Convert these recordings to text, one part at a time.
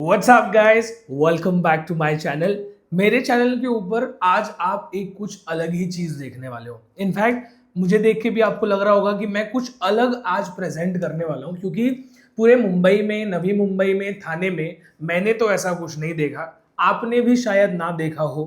What's up guys, welcome back to my channel. मेरे channel के ऊपर आज आप एक कुछ अलग ही चीज देखने वाले हो। इनफैक्ट मुझे देख के भी आपको लग रहा होगा कि मैं कुछ अलग आज प्रेजेंट करने वाला हूं, क्योंकि पूरे मुंबई में, नवी मुंबई में, थाने में मैंने तो ऐसा कुछ नहीं देखा। आपने भी शायद ना देखा हो।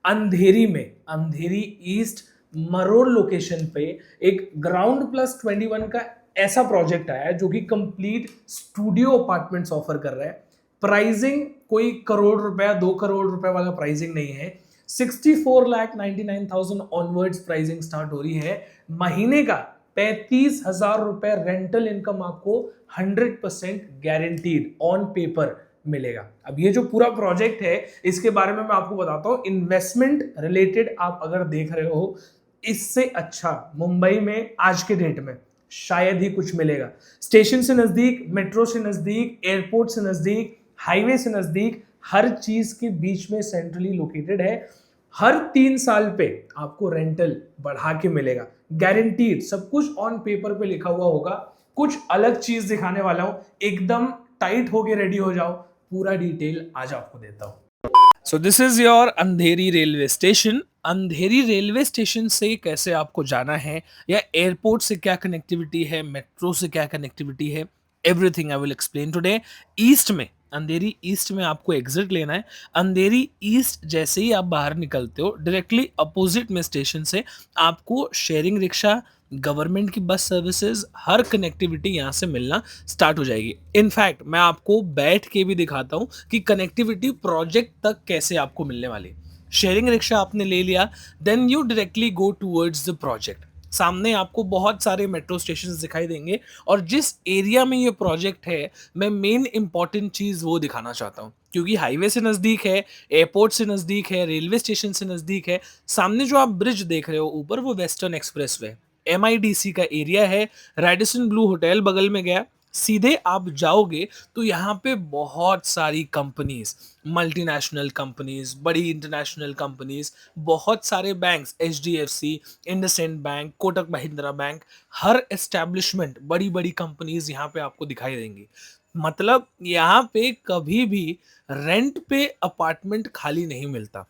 अंधेरी में, अंधेरी ईस्ट मरोड़ लोकेशन पे एक ग्राउंड+21 का ऐसा प्रोजेक्ट आया है जो कि कंप्लीट स्टूडियो अपार्टमेंट्स ऑफर कर रहा है। प्राइसिंग कोई करोड़ रुपया 2 करोड़ रुपए वाला प्राइसिंग नहीं है। 64,99,000 ऑनवर्ड्स प्राइसिंग स्टार्ट हो रही है। महीने का 35,000 रुपए रेंटल इनकम आपको 100% गारंटीड ऑन पेपर मिलेगा। अब ये जो पूरा प्रोजेक्ट है इसके बारे में मैं आपको बताता हूं। इन्वेस्टमेंट रिलेटेड आप अगर देख रहे हो, इससे अच्छा मुंबई में आज के डेट में शायद ही कुछ मिलेगा। स्टेशन से नजदीक, मेट्रो से नजदीक, एयरपोर्ट से नजदीक, हाईवे से नजदीक, हर चीज के बीच में सेंट्रली लोकेटेड है। हर 3 साल पे आपको रेंटल बढ़ा के मिलेगा, गारंटीड। सब कुछ ऑन पेपर पे लिखा हुआ होगा। कुछ अलग चीज दिखाने वाला हूं, एकदम टाइट होके रेडी हो जाओ। पूरा डिटेल आज आपको देता हूं। So this is your Andheri railway station. Andheri railway station से कैसे आपको जाना है, या एयरपोर्ट से क्या कनेक्टिविटी है, मेट्रो से क्या कनेक्टिविटी है, everything I will explain today. East में, अंधेरी ईस्ट में आपको एग्जिट लेना है। अंधेरी ईस्ट जैसे ही आप बाहर निकलते हो, डायरेक्टली अपोजिट में स्टेशन से आपको शेयरिंग रिक्शा, गवर्नमेंट की बस सर्विसेज, हर कनेक्टिविटी यहाँ से मिलना स्टार्ट हो जाएगी। इनफैक्ट मैं आपको बैठ के भी दिखाता हूँ कि कनेक्टिविटी प्रोजेक्ट तक कैसे आपको मिलने वाली। शेयरिंग रिक्शा आपने ले लिया, then you directly go towards the project. सामने आपको बहुत सारे मेट्रो स्टेशन दिखाई देंगे, और जिस एरिया में ये प्रोजेक्ट है, मैं मेन इंपॉर्टेंट चीज़ वो दिखाना चाहता हूँ, क्योंकि हाईवे से नज़दीक है, एयरपोर्ट से नज़दीक है, रेलवे स्टेशन से नज़दीक है। सामने जो आप ब्रिज देख रहे हो ऊपर, वो वेस्टर्न एक्सप्रेस वे, MIDC का एरिया है। रेडिसन ब्लू होटल बगल में गया, सीधे आप जाओगे तो यहाँ पे बहुत सारी कंपनीज, मल्टीनेशनल कंपनीज, बड़ी इंटरनेशनल कंपनीज, बहुत सारे banks, HDFC, IndusInd bank, Kotak Mahindra bank, हर एस्टेब्लिशमेंट, बड़ी बड़ी कंपनीज यहाँ पे आपको दिखाई देंगी। मतलब यहाँ पे कभी भी रेंट पे अपार्टमेंट खाली नहीं मिलता।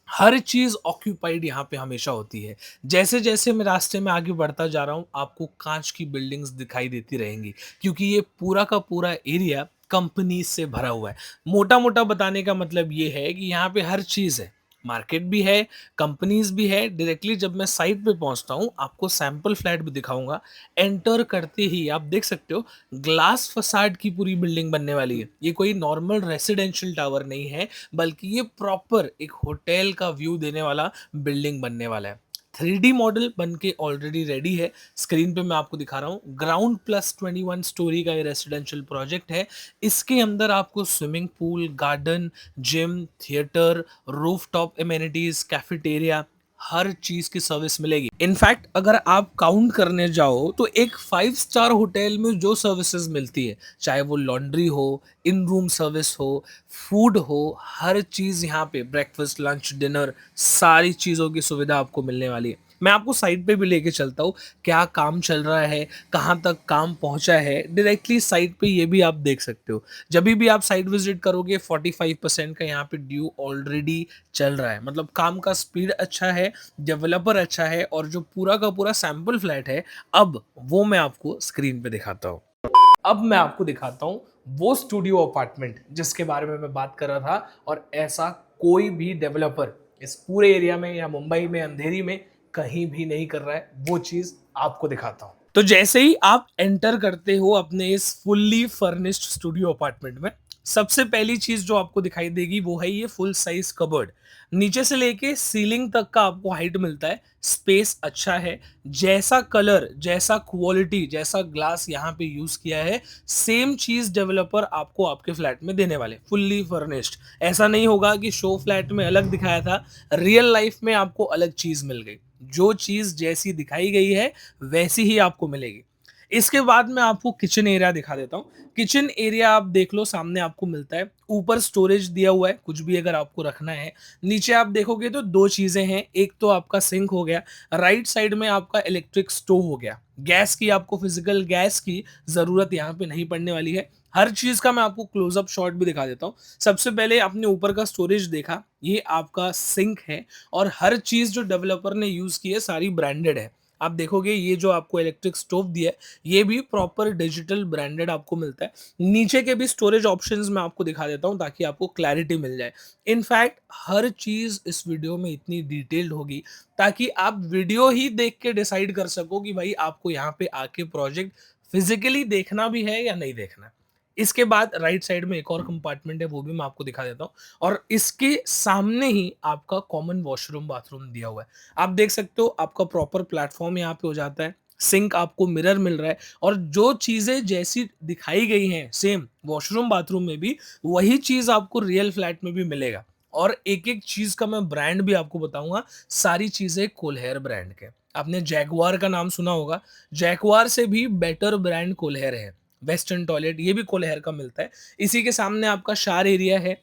हर चीज ऑक्यूपाइड यहाँ पे हमेशा होती है। जैसे जैसे मैं रास्ते में आगे बढ़ता जा रहा हूँ, आपको कांच की बिल्डिंग्स दिखाई देती रहेंगी, क्योंकि ये पूरा का पूरा एरिया कंपनी से भरा हुआ है। मोटा मोटा बताने का मतलब ये है कि यहाँ पे हर चीज है। मार्केट भी है, कंपनीज भी है। डायरेक्टली जब मैं साइट पे पहुंचता हूँ, आपको सैंपल फ्लैट भी दिखाऊंगा। एंटर करते ही आप देख सकते हो, ग्लास फसाड की पूरी बिल्डिंग बनने वाली है। ये कोई नॉर्मल रेसिडेंशियल टावर नहीं है, बल्कि ये प्रॉपर एक होटल का व्यू देने वाला बिल्डिंग बनने वाला है। 3D मॉडल बन के ऑलरेडी रेडी है। स्क्रीन पे मैं आपको दिखा रहा हूँ। ग्राउंड+21 स्टोरी का ये रेसिडेंशियल प्रोजेक्ट है। इसके अंदर आपको swimming pool, garden, gym, theatre, rooftop amenities, cafeteria, हर चीज की सर्विस मिलेगी। इनफैक्ट अगर आप काउंट करने जाओ तो एक 5 स्टार होटल में जो सर्विसेज मिलती है, चाहे वो लॉन्ड्री हो, इन रूम सर्विस हो, फूड हो, हर चीज यहाँ पे, ब्रेकफास्ट, लंच, डिनर, सारी चीजों की सुविधा आपको मिलने वाली है। मैं आपको साइट पे भी लेके चलता हूँ, क्या काम चल रहा है, कहाँ तक काम पहुंचा है। डायरेक्टली साइट पे ये भी आप देख सकते हो। जब भी आप साइट विजिट करोगे, 45% का यहाँ पे ड्यू ऑलरेडी चल रहा है। मतलब काम का स्पीड अच्छा है, डेवलपर अच्छा है, और जो पूरा का पूरा सैंपल फ्लैट है, अब वो मैं आपको स्क्रीन पे दिखाता हूँ। अब मैं आपको दिखाता हूँ वो स्टूडियो अपार्टमेंट जिसके बारे में मैं बात कर रहा था, और ऐसा कोई भी डेवलपर इस पूरे एरिया में या मुंबई में, अंधेरी में कहीं भी नहीं कर रहा है। वो चीज आपको दिखाता हूँ। तो जैसे ही आप एंटर करते हो अपने इस फुल्ली फर्निश्ड स्टूडियो अपार्टमेंट में, सबसे पहली चीज जो आपको दिखाई देगी वो है ये फुल साइज कबर्ड। नीचे से लेके सीलिंग तक का आपको हाइट मिलता है। स्पेस अच्छा है। जैसा कलर, जैसा क्वालिटी, जैसा ग्लास यहाँ पे यूज किया है, सेम चीज डेवलपर आपको आपके फ्लैट में देने वाले, फुल्ली फर्निश्ड। ऐसा नहीं होगा कि शो फ्लैट में अलग दिखाया था, रियल लाइफ में आपको अलग चीज मिल गई। जो चीज जैसी दिखाई गई है वैसी ही आपको मिलेगी। इसके बाद मैं आपको किचन एरिया दिखा देता हूँ। किचन एरिया आप देख लो, सामने आपको मिलता है। ऊपर स्टोरेज दिया हुआ है, कुछ भी अगर आपको रखना है। नीचे आप देखोगे तो दो चीजें हैं, एक तो आपका सिंक हो गया, राइट साइड में आपका इलेक्ट्रिक स्टोव हो गया। गैस की आपको फिजिकल गैस की जरूरत यहाँ पे नहीं पड़ने वाली है। हर चीज का मैं आपको क्लोजअप शॉट भी दिखा देता हूँ। सबसे पहले आपने ऊपर का स्टोरेज देखा, ये आपका सिंक है और हर चीज जो डेवलपर ने यूज की है सारी ब्रांडेड है। आप देखोगे ये जो आपको इलेक्ट्रिक स्टोव दिया है ये भी प्रॉपर डिजिटल ब्रांडेड आपको मिलता है। नीचे के भी स्टोरेज ऑप्शंस मैं आपको दिखा देता हूँ ताकि आपको क्लैरिटी मिल जाए। इनफैक्ट हर चीज इस वीडियो में इतनी डिटेल्ड होगी ताकि आप वीडियो ही देख के डिसाइड कर सको कि भाई आपको यहाँ पे आके प्रोजेक्ट फिजिकली देखना भी है या नहीं देखना। इसके बाद राइट साइड में एक और कंपार्टमेंट है वो भी मैं आपको दिखा देता हूँ और इसके सामने ही आपका कॉमन वॉशरूम बाथरूम दिया हुआ है। आप देख सकते हो आपका प्रॉपर प्लेटफॉर्म यहाँ पे हो जाता है, सिंक आपको मिरर मिल रहा है और जो चीजें जैसी दिखाई गई हैं सेम वॉशरूम बाथरूम में भी वही चीज आपको रियल फ्लैट में भी मिलेगा। और एक एक चीज का मैं ब्रांड भी आपको बताऊंगा, सारी चीजें कोलहेर ब्रांड के। आपने जैगवार का नाम सुना होगा, जैगवार से भी बेटर ब्रांड कोलहेर है। वेस्टर्न टॉयलेट ये भी कोलहेर का मिलता है। इसी के सामने आपका शार एरिया है,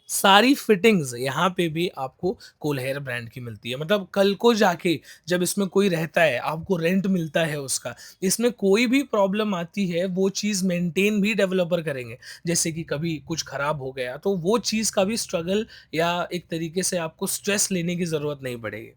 सारी फिटिंग्स यहाँ पे भी आपको कोलहेर ब्रांड की मिलती है। मतलब कल को जाके जब इसमें कोई रहता है आपको रेंट मिलता है उसका, इसमें कोई भी प्रॉब्लम आती है वो चीज़ मेंटेन भी डेवलपर करेंगे। जैसे कि कभी कुछ खराब हो गया तो वो चीज़ का भी स्ट्रगल या एक तरीके से आपको स्ट्रेस लेने की ज़रूरत नहीं पड़ेगी।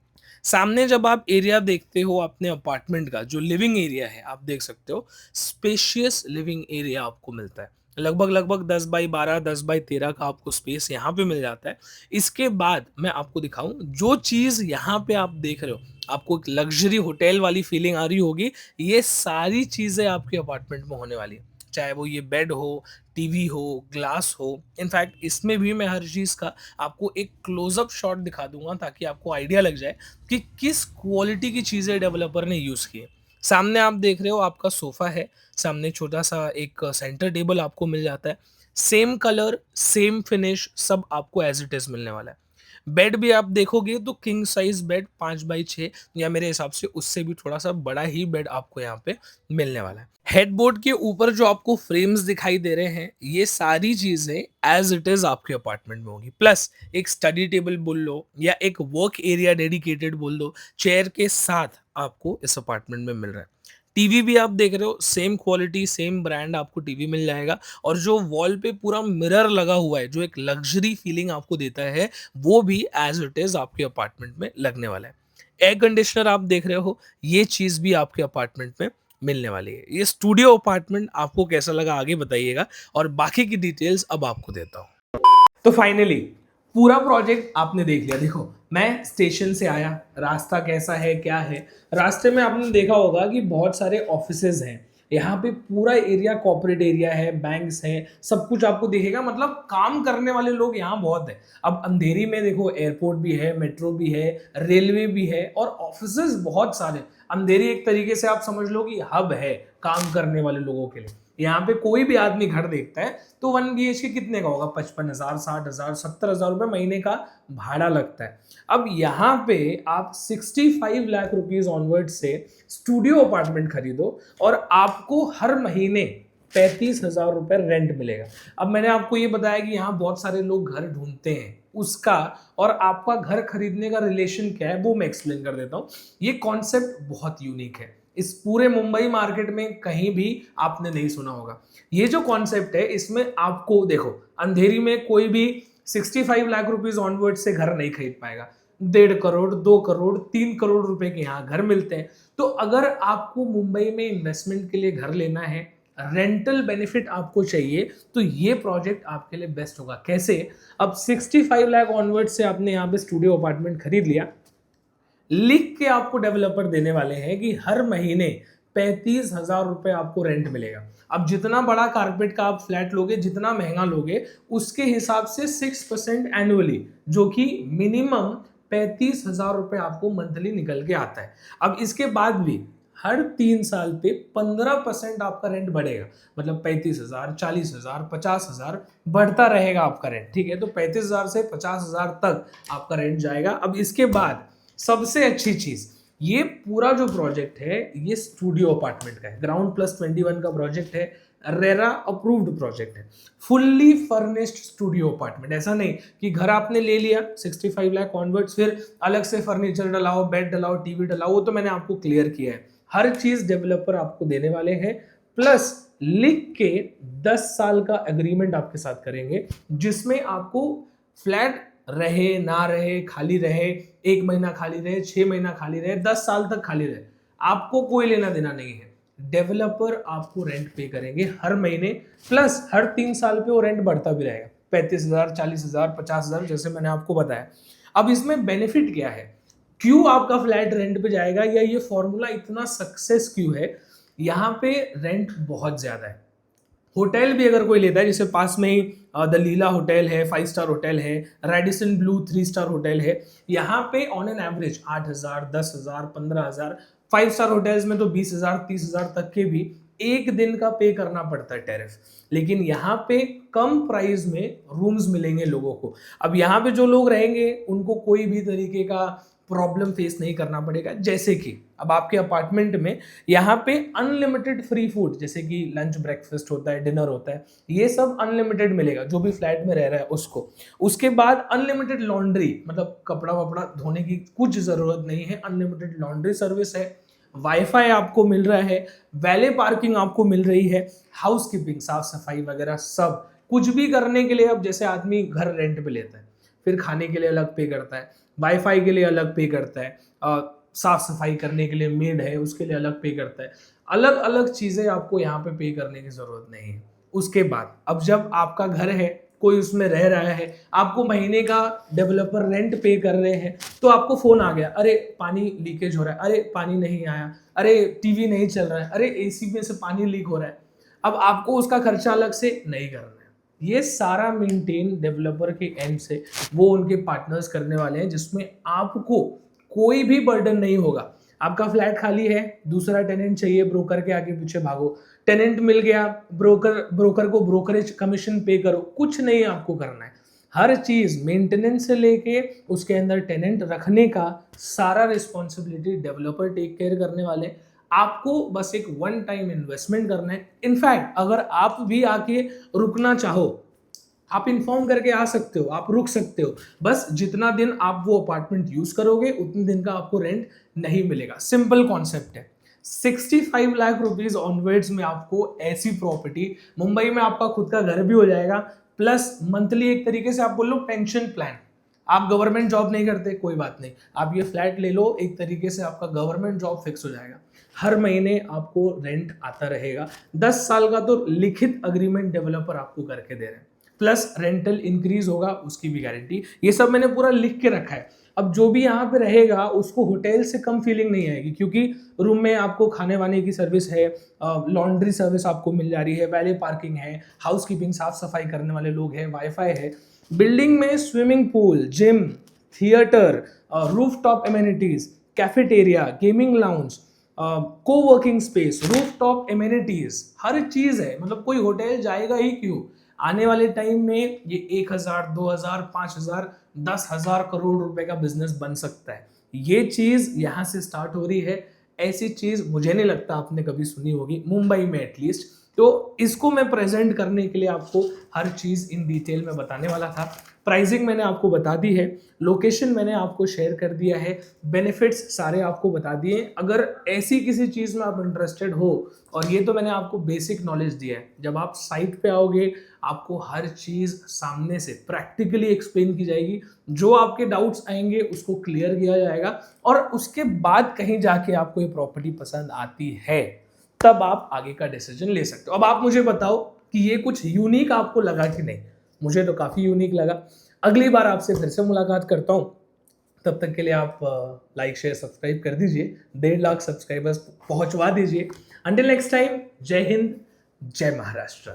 सामने जब आप एरिया देखते हो अपने अपार्टमेंट का जो लिविंग एरिया है आप देख सकते हो स्पेशियस लिविंग एरिया आपको मिलता है। लगभग लगभग 10x12 10x13 का आपको स्पेस यहाँ पे मिल जाता है। इसके बाद मैं आपको दिखाऊं जो चीज़ यहाँ पे आप देख रहे हो, आपको एक लग्जरी होटल वाली फीलिंग आ रही होगी, ये सारी चीज़ें आपके अपार्टमेंट में होने वाली है। चाहे वो ये बेड हो, टीवी हो, ग्लास हो। इनफैक्ट इसमें भी मैं हर चीज़ का आपको एक क्लोजअप शॉट दिखा दूंगा ताकि आपको आइडिया लग जाए कि किस क्वालिटी की चीज़ें डेवलपर ने यूज़ की है। सामने आप देख रहे हो आपका सोफा है, सामने छोटा सा एक सेंटर टेबल आपको मिल जाता है। सेम कलर सेम फिनिश सब आपको एज इट इज मिलने वाला है। बेड भी आप देखोगे तो किंग साइज बेड 5x6 या मेरे हिसाब से उससे भी थोड़ा सा बड़ा ही बेड आपको यहाँ पे मिलने वाला है। हेडबोर्ड के ऊपर जो आपको फ्रेम्स दिखाई दे रहे हैं ये सारी चीजें एज इट इज आपके अपार्टमेंट में होगी। प्लस एक स्टडी टेबल बोल लो या एक वर्क एरिया डेडिकेटेड बोल दो, चेयर के साथ आपको इस अपार्टमेंट में मिल रहा है। टीवी भी आप देख रहे हो सेम क्वालिटी सेम ब्रांड आपको टीवी मिल जाएगा और जो वॉल पे पूरा मिरर लगा हुआ है जो एक लग्जरी फीलिंग आपको देता है वो भी एज इट इज आपके अपार्टमेंट में लगने वाला है। एयर कंडीशनर आप देख रहे हो ये चीज भी आपके अपार्टमेंट में मिलने वाली है। ये स्टूडियो अपार्टमेंट आपको कैसा लगा आगे बताइएगा और बाकी की डिटेल्स अब आपको देता हूँ। तो फाइनली पूरा प्रोजेक्ट आपने देख लिया। देखो मैं स्टेशन से आया, रास्ता कैसा है क्या है, रास्ते में आपने देखा होगा कि बहुत सारे ऑफिसेज हैं। यहाँ पे पूरा एरिया कॉर्पोरेट एरिया है, बैंक्स हैं, सब कुछ आपको दिखेगा। मतलब काम करने वाले लोग यहाँ बहुत है। अब अंधेरी में देखो एयरपोर्ट भी है, मेट्रो भी है, रेलवे भी है और ऑफिसेज बहुत सारे। अंधेरी एक तरीके से आप समझ लो कि हब है काम करने वाले लोगों के लिए। यहाँ पे कोई भी आदमी घर देखता है तो 1 BHK कितने का होगा, 55,000 60,000 70,000 रुपए महीने का भाड़ा लगता है। अब यहाँ पे आप 65 लाख रुपीज ऑनवर्ड से स्टूडियो अपार्टमेंट खरीदो और आपको हर महीने 35,000 रुपए रेंट मिलेगा। अब मैंने आपको ये बताया कि यहाँ बहुत सारे लोग घर ढूंढते हैं, उसका और आपका घर खरीदने का रिलेशन क्या है वो मैं एक्सप्लेन कर देता हूँ। ये कॉन्सेप्ट बहुत यूनिक है, इस पूरे मुंबई मार्केट में कहीं भी आपने नहीं सुना होगा। ये जो कॉन्सेप्ट है इसमें आपको देखो अंधेरी में कोई भी 65 लाख रुपीज ऑनवर्ड से घर नहीं खरीद पाएगा। 1.5 करोड़ 2 करोड़ 3 करोड़ रुपए के यहाँ घर मिलते हैं। तो अगर आपको मुंबई में इन्वेस्टमेंट के लिए घर लेना है, रेंटल बेनिफिट आपको चाहिए, तो ये प्रोजेक्ट आपके लिए बेस्ट होगा। कैसे? अब 65 लाख ऑनवर्ड से आपने यहाँ पे स्टूडियो अपार्टमेंट खरीद लिया, लिख के आपको डेवलपर देने वाले हैं कि हर महीने 35,000 रुपए आपको रेंट मिलेगा। अब जितना बड़ा कारपेट का आप फ्लैट लोगे, जितना महंगा लोगे, उसके हिसाब से 6% एनुअली, जो कि मिनिमम 35,000 रुपए आपको मंथली निकल के आता है। अब इसके बाद भी हर 3 साल पे 15% आपका रेंट बढ़ेगा। मतलब 35,000 40,000 50,000 बढ़ता रहेगा आपका रेंट। ठीक है, तो 35,000 से 50,000 तक आपका रेंट जाएगा। अब इसके बाद सबसे अच्छी चीज, ये पूरा जो प्रोजेक्ट है ये स्टूडियो अपार्टमेंट का है, ग्राउंड प्लस 21 का प्रोजेक्ट है, रेरा अप्रूव्ड प्रोजेक्ट है, फुल्ली फर्निश्ड स्टूडियो अपार्टमेंट। ऐसा नहीं कि घर आपने ले लिया 65 लाख ऑनवर्ड्स फिर अलग से फर्नीचर डलाओ, बेड डलाओ, टीवी डलाओ, वो तो मैंने आपको क्लियर किया है। हर चीज डेवलपर आपको देने वाले हैं, प्लस लिख के 10 साल का एग्रीमेंट आपके साथ करेंगे, जिसमें आपको फ्लैट रहे ना रहे, खाली रहे, 1 महीना खाली रहे, 6 महीना खाली रहे, 10 साल तक खाली रहे, आपको कोई लेना देना नहीं है। डेवलपर आपको रेंट पे करेंगे हर महीने, प्लस हर 3 साल पे वो रेंट बढ़ता भी रहेगा, 35,000, 40,000, 50,000, जैसे मैंने आपको बताया। अब इसमें बेनिफिट क्या है, क्यों आपका फ्लैट रेंट पे जाएगा, या ये फॉर्मूला इतना सक्सेस क्यों है? यहाँ पे रेंट बहुत ज्यादा है। होटल भी अगर कोई लेता है, जैसे पास में ही द लीला होटल है, 5 स्टार होटल है, रेडिसन ब्लू 3 स्टार होटल है, यहाँ पे on an average 8,000, 10,000, 15,000, 5 star hotels में तो 20,000, 30,000 तक के भी एक दिन का पे करना पड़ता है टैरिफ। लेकिन यहाँ पे कम प्राइस में रूम्स मिलेंगे लोगों को। अब यहाँ पे जो लोग रहेंगे उनको कोई भी तरीके का प्रॉब्लम फेस नहीं करना पड़ेगा। जैसे कि अब आपके अपार्टमेंट में यहाँ पे अनलिमिटेड फ्री फूड, जैसे कि लंच ब्रेकफास्ट होता है, डिनर होता है, ये सब अनलिमिटेड मिलेगा जो भी फ्लैट में रह रहा है उसको। उसके बाद अनलिमिटेड लॉन्ड्री, मतलब कपड़ा वपड़ा धोने की कुछ जरूरत नहीं है, अनलिमिटेड लॉन्ड्री सर्विस है, वाईफाई आपको मिल रहा है, वैले पार्किंग आपको मिल रही है, हाउसकीपिंग, साफ सफाई वगैरह सब कुछ भी करने के लिए। अब जैसे आदमी घर रेंट पे लेता है, फिर खाने के लिए अलग पे करता है, वाईफाई के लिए अलग पे करता है, साफ सफाई करने के लिए मेड है उसके लिए अलग पे करता है, अलग अलग चीजें आपको यहाँ पे करने की जरूरत नहीं है। उसके बाद अब जब आपका घर है, कोई उसमें रह रहा है, आपको महीने का डेवलपर रेंट पे कर रहे हैं, तो आपको फोन आ गया, अरे पानी लीकेज हो रहा है, अरे पानी नहीं आया, अरे टीवी नहीं चल रहा है, अरे एसी में से पानी लीक हो रहा है। अब आपको उसका खर्चा अलग से नहीं करना है, ये सारा मेंटेन डेवलपर के एंड से वो उनके पार्टनर्स करने वाले हैं, जिसमें आपको कोई भी बर्डन नहीं होगा। आपका फ्लैट खाली है, दूसरा टेनेंट चाहिए, ब्रोकर के आगे पीछे भागो, टेनेंट मिल गया, ब्रोकर को ब्रोकरेज कमीशन पे करो, कुछ नहीं आपको करना है। हर चीज मेंटेनेंस से लेके उसके अंदर टेनेंट रखने का सारा रिस्पॉन्सिबिलिटी डेवलपर टेक केयर करने वाले। आपको बस एक वन टाइम इन्वेस्टमेंट करना है। इनफैक्ट अगर आप भी आके रुकना चाहो, आप इन्फॉर्म करके आ सकते हो, आप रुक सकते हो, बस जितना दिन आप वो अपार्टमेंट यूज करोगे उतने दिन का आपको रेंट नहीं मिलेगा। सिंपल कॉन्सेप्ट है। 65 लाख रुपीज ऑनवर्ड्स में आपको ऐसी प्रॉपर्टी, मुंबई में आपका खुद का घर भी हो जाएगा, प्लस मंथली एक तरीके से आप बोल लो पेंशन प्लान। आप गवर्नमेंट जॉब नहीं करते, कोई बात नहीं, आप ये फ्लैट ले लो, एक तरीके से आपका गवर्नमेंट जॉब फिक्स हो जाएगा, हर महीने आपको रेंट आता रहेगा। 10 साल का तो लिखित अग्रीमेंट डेवलपर आपको करके दे रहे हैं, प्लस रेंटल इंक्रीज होगा उसकी भी गारंटी। ये सब मैंने पूरा लिख के रखा है। अब जो भी यहाँ पे रहेगा उसको होटल से कम फीलिंग नहीं आएगी, क्योंकि रूम में आपको खाने वाने की सर्विस है, लॉन्ड्री सर्विस आपको मिल जा रही है, वैले पार्किंग है, हाउसकीपिंग, साफ सफाई करने वाले लोग हैं, वाईफाई है, बिल्डिंग में swimming pool, gym, theatre, roof top amenities, cafeteria, gaming lounge, co working space, roof top amenities, हर चीज है। मतलब कोई होटल जाएगा ही क्यों? आने वाले टाइम में ये 1,000, 2,000, 5,000, 10,000 करोड़ रुपए का बिजनेस बन सकता है। ये चीज यहां से स्टार्ट हो रही है। ऐसी चीज मुझे नहीं लगता आपने कभी सुनी होगी मुंबई में एटलीस्ट। तो इसको मैं प्रेजेंट करने के लिए आपको हर चीज इन डिटेल में बताने वाला था। प्राइसिंग मैंने आपको बता दी है, लोकेशन मैंने आपको शेयर कर दिया है, बेनिफिट्स सारे आपको बता दिए। अगर ऐसी किसी चीज में आप इंटरेस्टेड हो, और ये तो मैंने आपको बेसिक नॉलेज दिया है, जब आप साइट पे आओगे आपको हर चीज सामने से प्रैक्टिकली एक्सप्लेन की जाएगी, जो आपके डाउट्स आएंगे उसको क्लियर किया जाएगा, और उसके बाद कहीं जाके आपको ये प्रॉपर्टी पसंद आती है तब आप आगे का डिसीजन ले सकते हो। अब आप मुझे बताओ कि ये कुछ यूनिक आपको लगा कि नहीं? मुझे तो काफी यूनिक लगा। अगली बार आपसे फिर से मुलाकात करता हूं, तब तक के लिए आप लाइक शेयर सब्सक्राइब कर दीजिए, 1.5 लाख सब्सक्राइबर्स पहुंचवा दीजिए। अंटिल नेक्स्ट टाइम, जय हिंद, जय महाराष्ट्र।